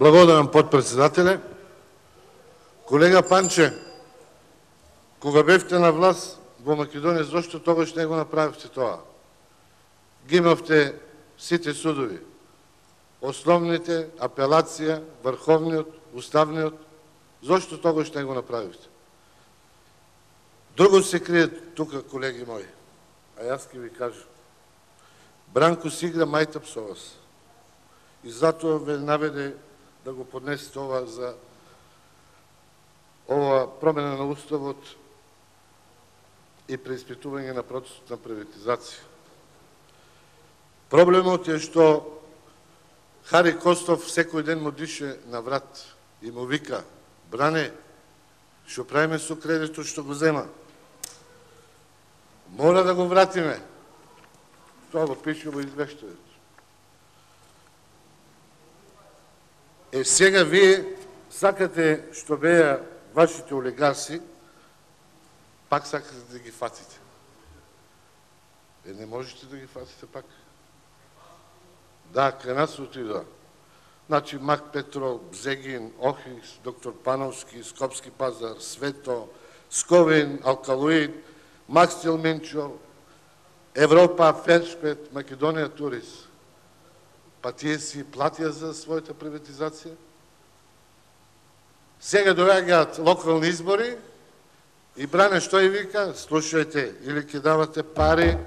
Благодарам, подпредседателе. Колега Панче, кога бевте на власт во Македонија, зошто тогаш не го направивте тоа? Ги имавте сите судови. Основните, апелација, Врховниот, Уставниот. Зошто тогаш не го направивте? Друго се крие тука, колеги мои. А јас ќе ви кажам. Бранко си игра мајтап со вас. И затоа ве наведе да го поднесете ова за ова промена на Уставот и преиспитување на процесот на приватизација. Проблемот е што Хари Костов секој ден му дише на врат и му вика: "Бране, што правиме со кредитот што го зема? Мора да го вратиме." Тоа го пише во извештајот. Сега вие сакате што беа вашите олигарси, пак сакате да ги фатите. Не можете да ги фатите пак. Да, кај нас отидоа. Значи Мак Петров, Бзегин, Охрис, доктор Пановски, Скопски пазар, Свето, Сковин, Алкалоид, Макстил Минчо, Европа, Фершпет, Македонија Турист. Па тие си платија за својата приватизација. Сега доаѓаат локални избори и Бране што и вика: "Слушајте, или ќе давате пари,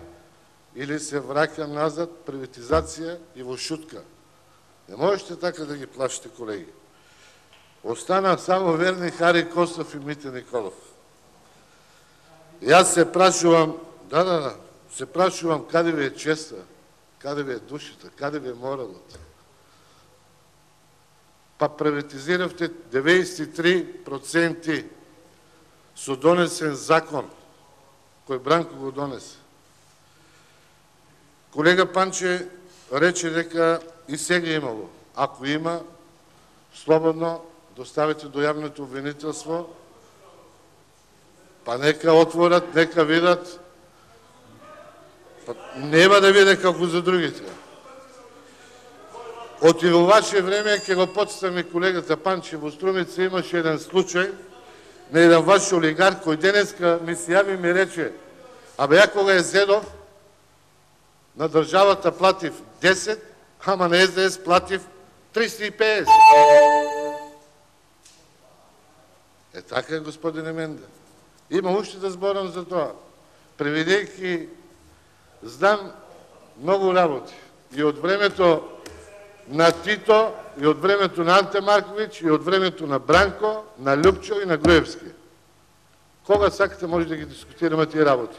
или се враќам назад, приватизација и во шутка." Не можете така да ги плашите, колеги. Остана само верни Хари Костов и Мите Николов. Јас се прашувам, се прашувам каде ви е честа, каде ви е душата, каде ви е моралот. Па приватизиравте 93% со донесен закон, кој Бранко го донесе. Колега Панче рече дека и сега имало. Ако има, слободно доставите до јавното обвинителство, па нека отворат, нека видат. Нема да биде како за другите. Од и во ваше време, ќе го подстави колегата Панче, во Струмица имаше еден случај на еден ваш олигарх, кој денеска ми се јави и ми рече: "Абе, ја кога ја зедов, на државата платив 10, ама на СДС платив 350. Така, господине Менде. Има уште да зборам за тоа. Преведејќи, знам многу работи. И од времето на Тито, и од времето на Анте Марковиќ, и од времето на Бранко, на Лјупчо и на Груевски. Кога сакате може да ги дискутираме тие работи.